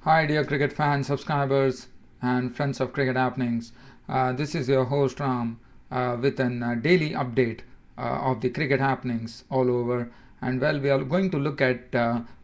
Hi, dear cricket fans, subscribers, and friends of cricket happenings. This is your host Ram with a daily update of the cricket happenings all over. And well, we are going to look at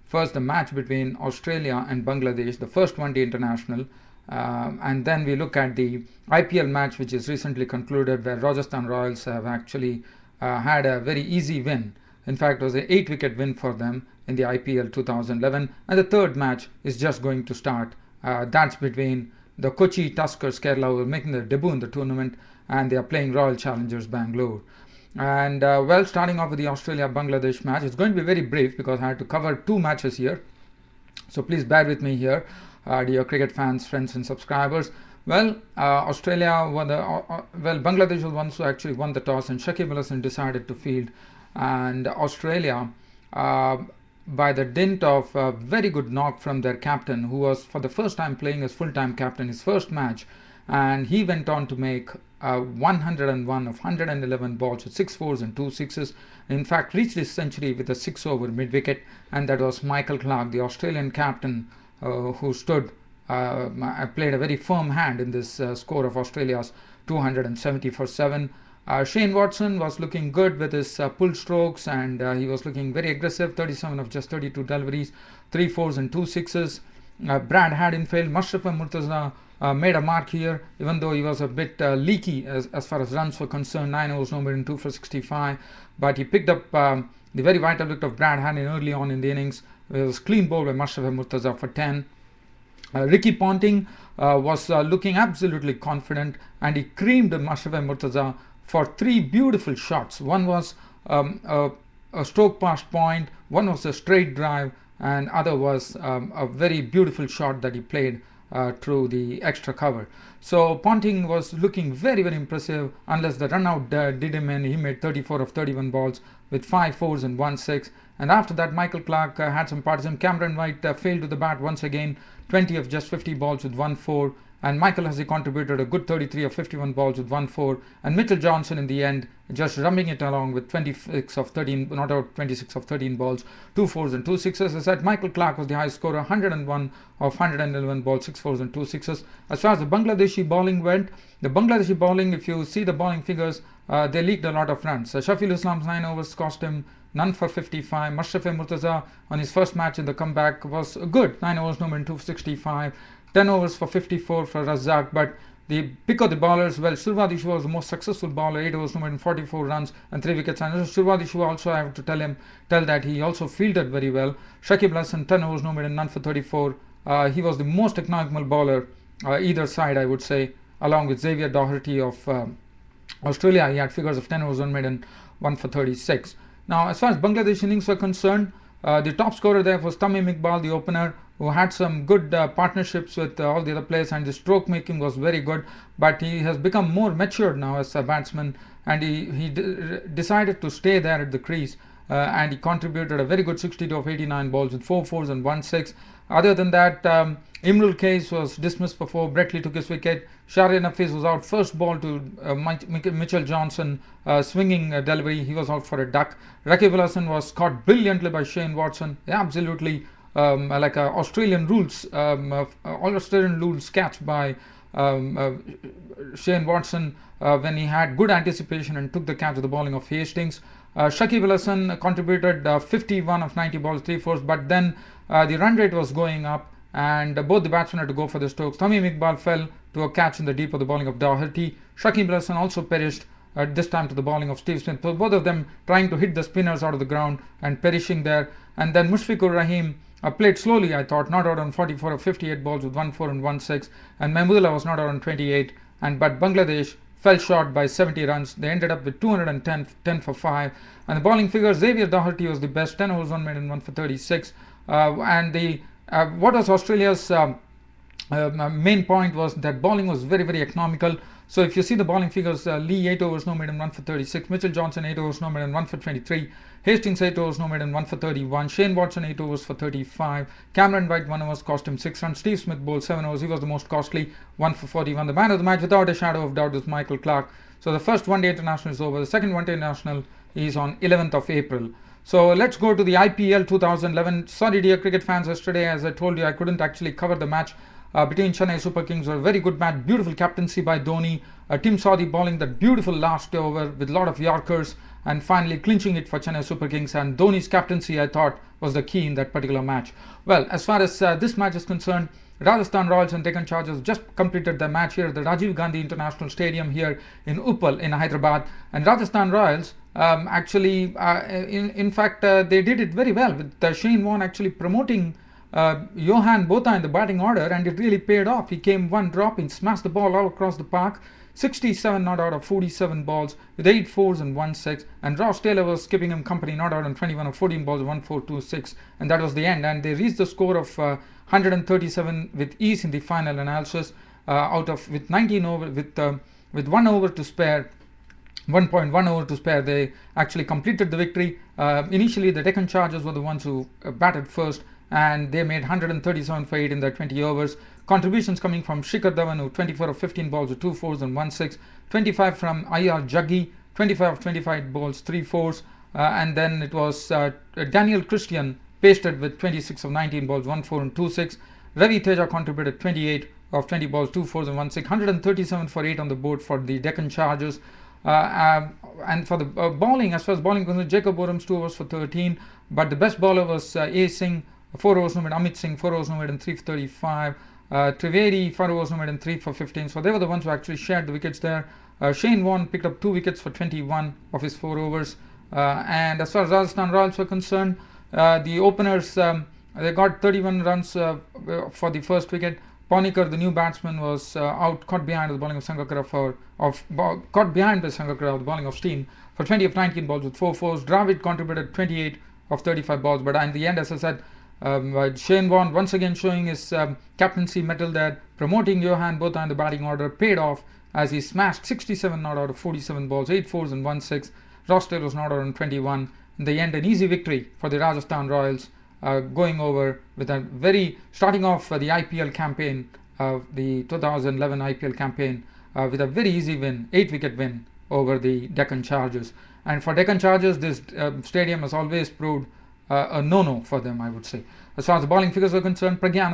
first the match between Australia and Bangladesh, the first one-day international, and then we look at the IPL match which is recently concluded, where Rajasthan Royals have actually had a very easy win. In fact, it was an 8-wicket win for them in the IPL 2011. And the third match is just going to start. That's between the Kochi Tuskers Kerala, who are making their debut in the tournament, and they are playing Royal Challengers Bangalore. And well, starting off with the Australia-Bangladesh match, it's going to be very brief because I had to cover two matches here. So please bear with me here, dear cricket fans, friends, and subscribers. Well, Australia won Bangladesh was the ones who actually won the toss, and Shakib Al Hasan decided to field. And Australia, by the dint of a very good knock from their captain, who was for the first time playing as full-time captain his first match, and he went on to make 101 of 111 balls with 6 fours and 2 sixes. In fact, reached his century with a 6-over mid-wicket, and that was Michael Clarke, the Australian captain, who played a very firm hand in this score of Australia's 270 for 7. Shane Watson was looking good with his pull strokes, and he was looking very aggressive, 37 of just 32 deliveries, 3 fours and 2 sixes. Brad Haddinfield, Mustafa Murtaza made a mark here, even though he was a bit leaky as far as runs were concerned. 9 overs, no more than 2 for 65, but he picked up the very vital wicket of Brad Haddin early on in the innings. It was clean bowled by Mustafa Murtaza for 10. Ricky Ponting was looking absolutely confident, and he creamed Mustafa Murtaza for 3 beautiful shots. One was a stroke past point, one was a straight drive, and other was a very beautiful shot that he played through the extra cover. So Ponting was looking very, very impressive, unless the run out did him in. He made 34 of 31 balls with 5 fours and 1 6. And after that, Michael Clarke had some partisan. Cameron White failed to the bat once again, 20 of just 50 balls with 1 4. And Michael Hussey contributed a good 33 of 51 balls with 1 4. And Mitchell Johnson in the end just rumbling it along with 26 of 13, not out 26 of 13 balls, 2 fours and 2 sixes. As I said, Michael Clarke was the highest scorer, 101 of 111 balls, 6 fours and 2 sixes. As far as the Bangladeshi bowling went, the Bangladeshi bowling, if you see the bowling figures, they leaked a lot of runs. Shafil Islam's 9 overs cost him none for 55. Mustafa Murtaza on his first match in the comeback was good, 9 overs, no more than 2 for 65. 10 overs for 54 for Razak, but the pick of the bowlers, well, Survadishu was the most successful bowler, 8 overs, no more than 44 runs and 3 wickets. And Survadishu also, I have to tell that he also fielded very well. Shakib Al Hasan, 10 overs, no more than none for 34. He was the most economical bowler, either side, I would say, along with Xavier Doherty of Australia. He had figures of 10 overs, 1 made and 1 for 36. Now, as far as Bangladesh innings were concerned, the top scorer there was Tamim Iqbal, the opener, who had some good partnerships with all the other players, and his stroke making was very good. But he has become more matured now as a batsman, and he decided to stay there at the crease, and he contributed a very good 62 of 89 balls with 4 fours and 1 6. Other than that, Imrul Kais was dismissed for 4. Brett Lee took his wicket. Shahriar Nafees was out. First ball to Mitchell Johnson, swinging delivery. He was out for a duck. Rakib Al Hasan was caught brilliantly by Shane Watson. Absolutely like a Australian rules catch by Shane Watson when he had good anticipation and took the catch of the bowling of Hastings. Shakib Al Hasan contributed 51 of 90 balls, 3 fours, but then the run rate was going up, and both the batsmen had to go for the strokes. Tamim Iqbal fell to a catch in the deep of the bowling of Doherty. Shakib Al Hasan also perished this time to the bowling of Steve Smith. So both of them trying to hit the spinners out of the ground and perishing there. And then Mushfiqur Rahim played slowly, I thought, not out on 44 of 58 balls with 1 4 and 1 6. And Mahmudullah was not out on 28. But Bangladesh fell short by 70 runs. They ended up with 210 10 for 5. And the bowling figures, Xavier Doherty was the best, 10 overs, 1 made and 1 for 36. What was Australia's main point was that bowling was very, very economical. So if you see the bowling figures, Lee 8 overs, no made and 1 for 36. Mitchell Johnson 8 overs, no made and 1 for 23. Hastings 8 overs, no made and 1 for 31. Shane Watson 8 overs for 35. Cameron White 1 overs cost him 6 runs. Steve Smith bowled 7 overs. He was the most costly, 1 for 41. The man of the match, without a shadow of doubt, was Michael Clarke. So the first one-day international is over. The second one-day international is on 11th of April. So let's go to the IPL 2011. Sorry, dear cricket fans, yesterday, as I told you, I couldn't actually cover the match between Chennai Super Kings. A very good match, beautiful captaincy by Dhoni. Tim Saudi bowling that beautiful last over with a lot of Yorkers and finally clinching it for Chennai Super Kings. And Dhoni's captaincy, I thought, was the key in that particular match. Well, as far as this match is concerned, Rajasthan Royals and Deccan Chargers just completed their match here at the Rajiv Gandhi International Stadium here in Uppal in Hyderabad. And Rajasthan Royals in fact, they did it very well with Shane Warne actually promoting Johan Botha in the batting order, and it really paid off. He came one drop, he smashed the ball all across the park. 67 not out of 47 balls with 8 fours and 1 6, and Ross Taylor was keeping him company, not out on 21 of 14 balls, 1 4 2 6, and that was the end. And they reached the score of 137 with ease in the final analysis, with 19 over with 1 over to spare. 1.1 over to spare, they actually completed the victory. Initially, the Deccan Chargers were the ones who batted first, and they made 137 for 8 in their 20 overs. Contributions coming from Shikhar Dhawan, who 24 of 15 balls with 2 fours and 1 6. 25 from IR Jaggi, 25 of 25 balls, 3 fours. And then it was Daniel Christian pasted with 26 of 19 balls, 1 4 and 2 6. Ravi Teja contributed 28 of 20 balls, 2 fours and 1 6. 137 for 8 on the board for the Deccan Chargers. And for the bowling, as far as bowling concerned, Jacob Orams 2 overs for 13, but the best bowler was A. Singh, 4 overs no made, Amit Singh 4 overs no made and 3 for 35, Trivedi 4 overs no made and 3 for 15. So they were the ones who actually shared the wickets there. Shane Warne picked up 2 wickets for 21 of his 4 overs. And as far as Rajasthan Royals were concerned, the openers they got 31 runs for the first wicket. Pawnikar, the new batsman, was out, caught behind the bowling of Sangakkara caught behind by Sangakkara with the bowling of Steam for 20 of 19 balls with 4 fours. Dravid contributed 28 of 35 balls, but in the end, as I said, Shane Warne once again showing his captaincy mettle there, promoting Johan Botha in the batting order, paid off as he smashed 67 not out of 47 balls, 8 fours and 1 6. Ross Taylor was not out on 21. In the end, an easy victory for the Rajasthan Royals. Going over with a starting off the IPL campaign, the 2011 IPL campaign, with a very easy win, 8-wicket win over the Deccan Chargers. And for Deccan Chargers, this stadium has always proved a no-no for them, I would say. As far as the bowling figures are concerned, Pragyan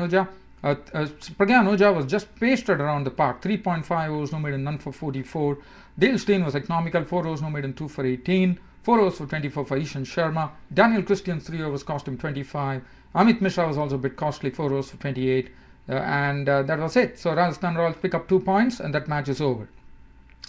Oja was just pasted around the park, 3.5 overs no made and none for 44. Dale Steyn was economical, 4 overs no made and 2 for 18. 4 overs for 24 for Ishan Sharma. Daniel Christian's 3 overs cost him 25. Amit Mishra was also a bit costly, 4 overs for 28. And that was it. So Rajasthan Royals pick up 2 points and that match is over.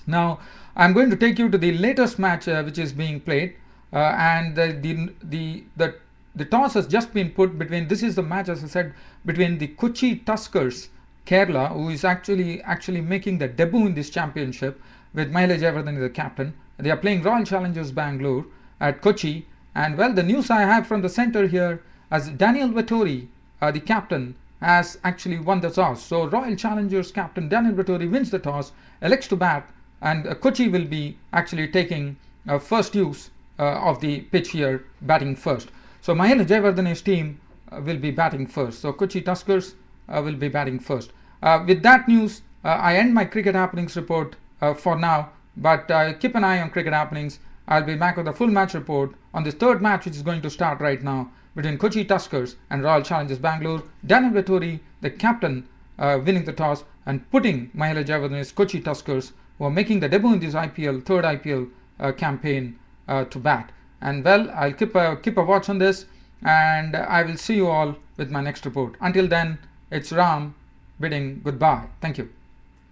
Now, I'm going to take you to the latest match which is being played. And the toss has just been put between, this is the match, as I said, between the Kochi Tuskers, Kerala, who is actually making the debut in this championship with Mahela Jayawardene as the captain. They are playing Royal Challengers Bangalore at Kochi. And well, the news I have from the center here, as Daniel Vettori, the captain, has actually won the toss. So Royal Challengers captain Daniel Vettori wins the toss, elects to bat, and Kochi will be actually taking first use of the pitch here, batting first. So Mahela Jayawardene's team will be batting first. So Kochi Tuskers will be batting first. With that news, I end my cricket happenings report for now. But keep an eye on cricket happenings. I'll be back with a full match report on this third match, which is going to start right now between Kochi Tuskers and Royal Challengers Bangalore. Daniel Vettori, the captain, winning the toss and putting Mahela Jayawardene's Kochi Tuskers, who are making the debut in this third IPL campaign, to bat. And well, I'll keep a watch on this, and I will see you all with my next report. Until then, it's Ram bidding goodbye. Thank you.